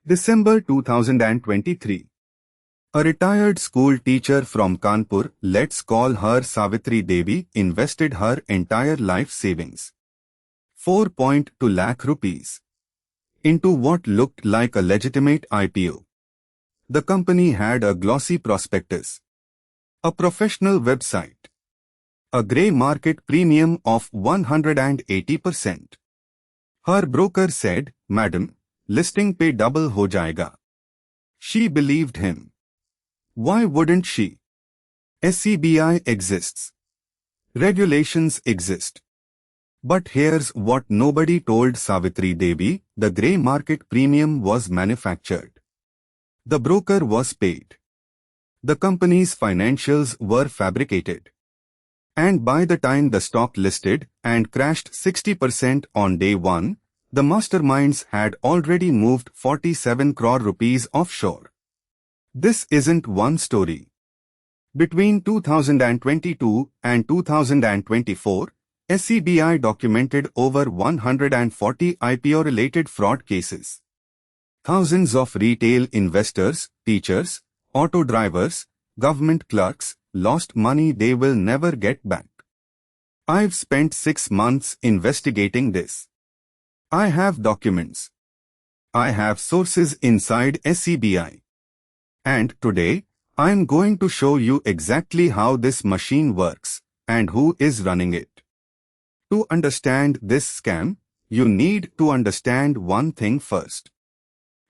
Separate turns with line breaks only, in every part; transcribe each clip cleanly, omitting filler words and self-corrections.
December 2023. A retired school teacher from Kanpur, let's call her Savitri Devi, invested her entire life savings, 4.2 lakh rupees, into what looked like a legitimate IPO. The company had a glossy prospectus, a professional website, a grey market premium of 180%. Her broker said, "Madam, listing pe double ho jayega." She believed him. Why wouldn't she? SEBI exists. Regulations exist. But here's what nobody told Savitri Devi: the grey market premium was manufactured. The broker was paid. The company's financials were fabricated. And by the time the stock listed and crashed 60% on day one, the masterminds had already moved 47 crore rupees offshore. This isn't one story. Between 2022 and 2024, SEBI documented over 140 IPO-related fraud cases. Thousands of retail investors, teachers, auto drivers, government clerks lost money they will never get back. I've spent 6 months investigating this. I have documents. I have sources inside SEBI. And today, I'm going to show you exactly how this machine works and who is running it. To understand this scam, you need to understand one thing first.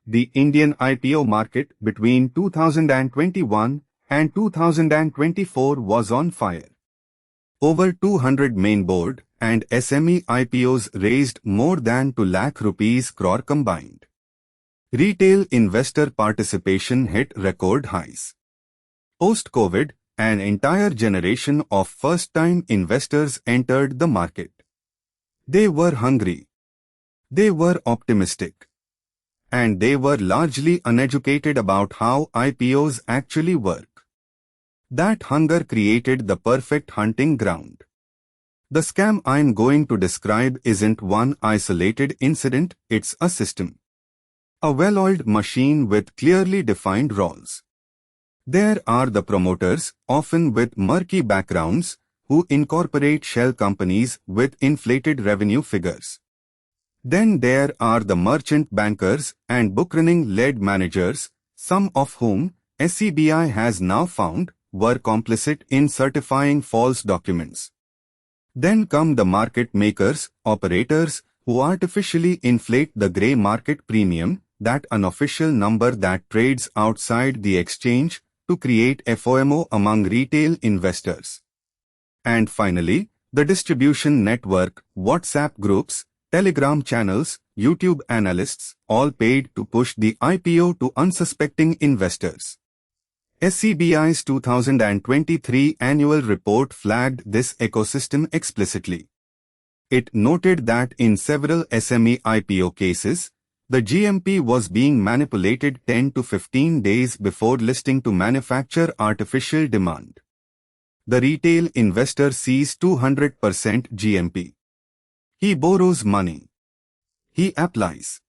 The Indian IPO market between 2021 and 2024 was on fire. Over 200 main board and SME IPOs raised more than 2 lakh rupees crore combined. Retail investor participation hit record highs. Post-COVID, an entire generation of first-time investors entered the market. They were hungry. They were optimistic. And they were largely uneducated about how IPOs actually work. That hunger created the perfect hunting ground. The scam I'm going to describe isn't one isolated incident, it's a system. A well-oiled machine with clearly defined roles. There are the promoters, often with murky backgrounds, who incorporate shell companies with inflated revenue figures. Then there are the merchant bankers and bookrunning-led managers, some of whom SEBI has now found were complicit in certifying false documents. Then come the market makers, operators, who artificially inflate the grey market premium, that unofficial number that trades outside the exchange, to create FOMO among retail investors. And finally, the distribution network, WhatsApp groups, Telegram channels, YouTube analysts, all paid to push the IPO to unsuspecting investors. SEBI's 2023 annual report flagged this ecosystem explicitly. It noted that in several SME IPO cases, the GMP was being manipulated 10 to 15 days before listing to manufacture artificial demand. The retail investor sees 200% GMP. He borrows money. He applies.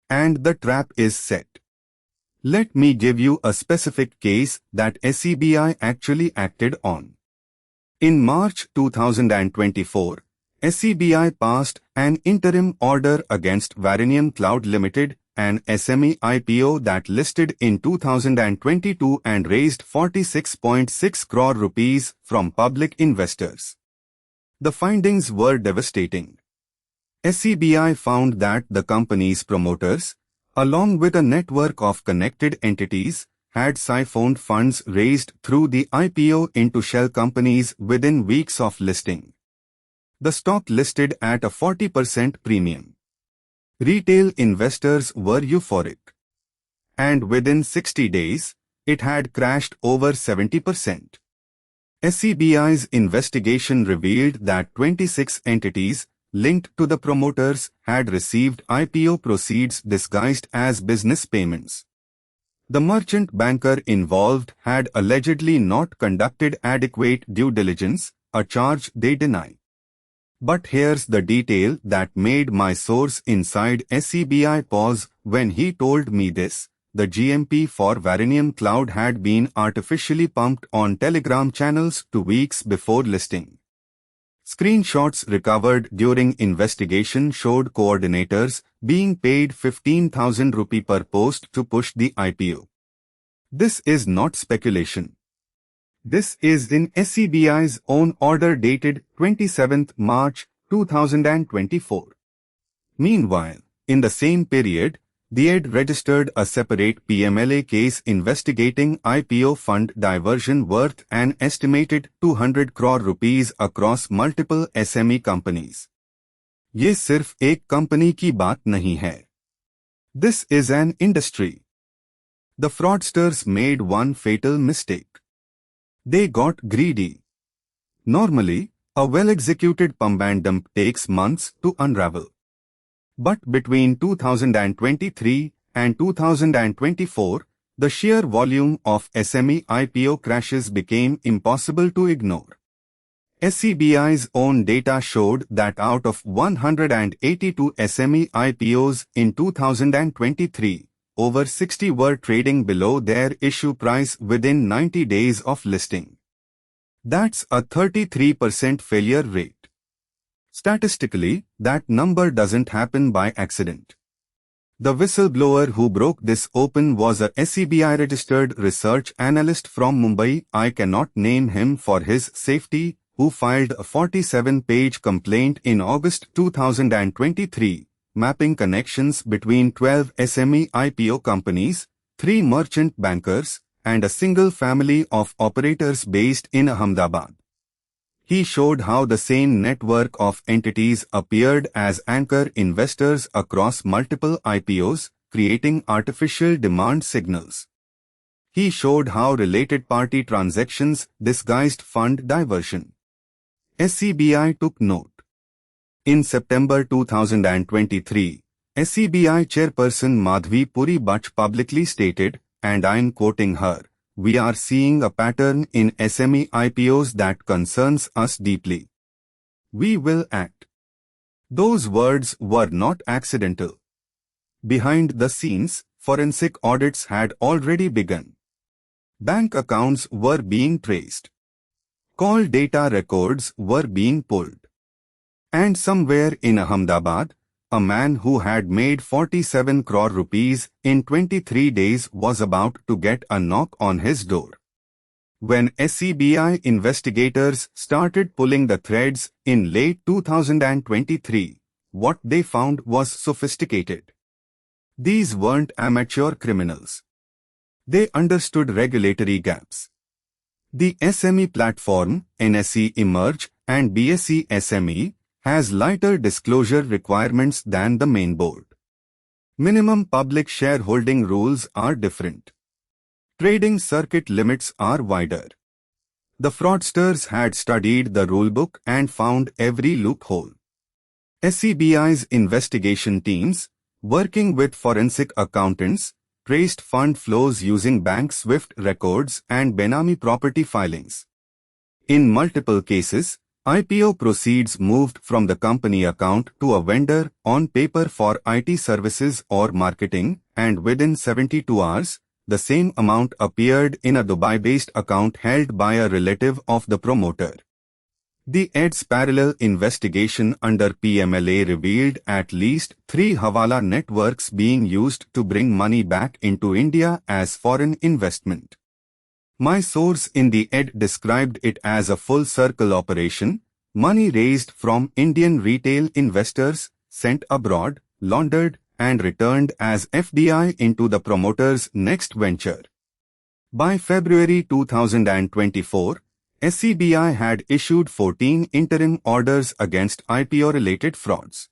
And the trap is set. Let me give you a specific case that SEBI actually acted on. In March 2024, SEBI passed an interim order against Varanium Cloud Limited, an SME IPO that listed in 2022 and raised 46.6 crore rupees from public investors. The findings were devastating. SEBI found that the company's promoters, along with a network of connected entities, had siphoned funds raised through the IPO into shell companies within weeks of listing. The stock listed at a 40% premium. Retail investors were euphoric. And within 60 days, it had crashed over 70%. SEBI's investigation revealed that 26 entities linked to the promoters had received IPO proceeds disguised as business payments. The merchant banker involved had allegedly not conducted adequate due diligence, a charge they deny. But here's the detail that made my source inside SEBI pause when he told me this. The GMP for Varanium Cloud had been artificially pumped on Telegram channels 2 weeks before listing. Screenshots recovered during investigation showed coordinators being paid 15,000 rupee per post to push the IPO. This is not speculation. This is in SEBI's own order dated 27th March 2024. Meanwhile, in the same period, the ED registered a separate PMLA case investigating IPO fund diversion worth an estimated 200 crore rupees across multiple SME companies. ये सिर्फ एक company की बात नहीं है. This is an industry. The fraudsters made one fatal mistake. They got greedy. Normally, a well-executed pump and dump takes months to unravel. But between 2023 and 2024, the sheer volume of SME IPO crashes became impossible to ignore. SEBI's own data showed that out of 182 SME IPOs in 2023, over 60 were trading below their issue price within 90 days of listing. That's a 33% failure rate. Statistically, that number doesn't happen by accident. The whistleblower who broke this open was a SEBI-registered research analyst from Mumbai. I cannot name him for his safety, who filed a 47-page complaint in August 2023. Mapping connections between 12 SME IPO companies, 3 merchant bankers, and a single family of operators based in Ahmedabad. He showed how the same network of entities appeared as anchor investors across multiple IPOs, creating artificial demand signals. He showed how related party transactions disguised fund diversion. SEBI took note. In September 2023, SEBI chairperson Madhvi Puri Bach publicly stated, and I'm quoting her, "We are seeing a pattern in SME IPOs that concerns us deeply. We will act." Those words were not accidental. Behind the scenes, forensic audits had already begun. Bank accounts were being traced. Call data records were being pulled. And somewhere in Ahmedabad, a man who had made 47 crore rupees in 23 days was about to get a knock on his door. When SEBI investigators started pulling the threads in late 2023, what they found was sophisticated. These weren't amateur criminals. They understood regulatory gaps. The SME platform, NSE Emerge and BSE SME, has lighter disclosure requirements than the main board. Minimum public shareholding rules are different. Trading circuit limits are wider. The fraudsters had studied the rulebook and found every loophole. SEBI's investigation teams, working with forensic accountants, traced fund flows using bank SWIFT records and Benami property filings. In multiple cases, IPO proceeds moved from the company account to a vendor on paper for IT services or marketing, and within 72 hours, the same amount appeared in a Dubai-based account held by a relative of the promoter. The ED's parallel investigation under PMLA revealed at least 3 hawala networks being used to bring money back into India as foreign investment. My source in the ED described it as a full-circle operation, money raised from Indian retail investors, sent abroad, laundered, and returned as FDI into the promoter's next venture. By February 2024, SEBI had issued 14 interim orders against IPO-related frauds.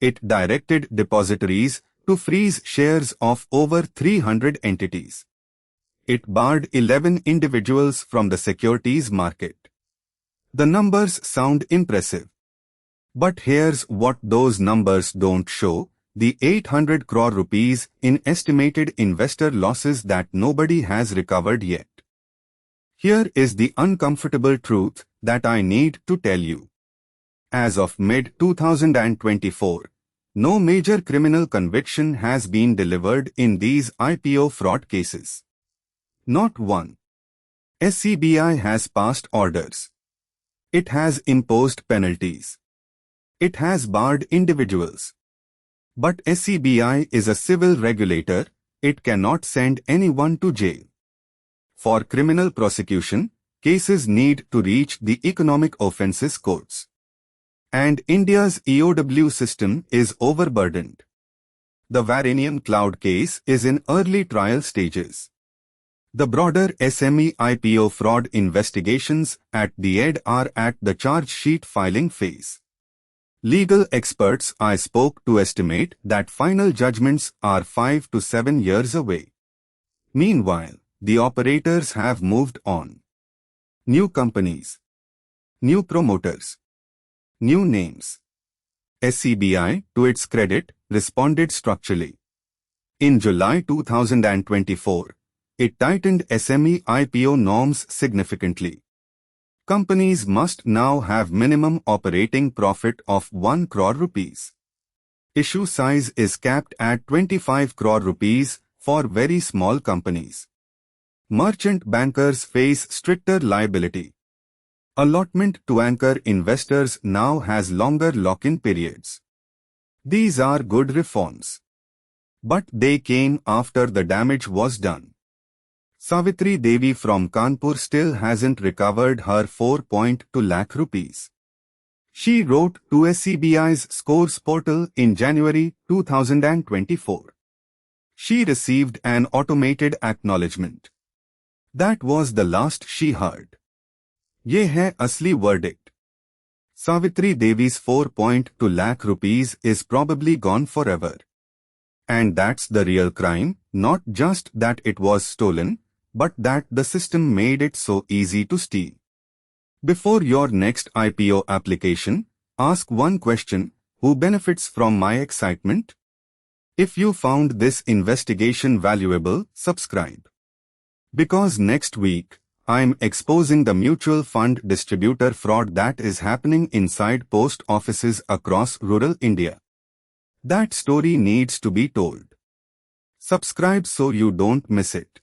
It directed depositories to freeze shares of over 300 entities. It barred 11 individuals from the securities market. The numbers sound impressive. But here's what those numbers don't show: the 800 crore rupees in estimated investor losses that nobody has recovered yet. Here is the uncomfortable truth that I need to tell you. As of mid-2024, no major criminal conviction has been delivered in these IPO fraud cases. Not one. SEBI has passed orders. It has imposed penalties. It has barred individuals. But SEBI is a civil regulator. It cannot send anyone to jail. For criminal prosecution, cases need to reach the economic offences courts. And India's EOW system is overburdened. The Varanium Cloud case is in early trial stages. The broader SME IPO fraud investigations at the ED are at the charge sheet filing phase. Legal experts I spoke to estimate that final judgments are 5 to 7 years away. Meanwhile, the operators have moved on. New companies. New promoters. New names. SEBI, to its credit, responded structurally. In July 2024, it tightened SME IPO norms significantly. Companies must now have minimum operating profit of 1 crore rupees. Issue size is capped at 25 crore rupees for very small companies. Merchant bankers face stricter liability. Allotment to anchor investors now has longer lock-in periods. These are good reforms. But they came after the damage was done. Savitri Devi from Kanpur still hasn't recovered her 4.2 lakh rupees. She wrote to SEBI's Scores portal in January 2024. She received an automated acknowledgement. That was the last she heard. Ye hai asli verdict. Savitri Devi's 4.2 lakh rupees is probably gone forever. And that's the real crime, not just that it was stolen, but that the system made it so easy to steal. Before your next IPO application, ask one question: who benefits from my excitement? If you found this investigation valuable, subscribe. Because next week, I'm exposing the mutual fund distributor fraud that is happening inside post offices across rural India. That story needs to be told. Subscribe so you don't miss it.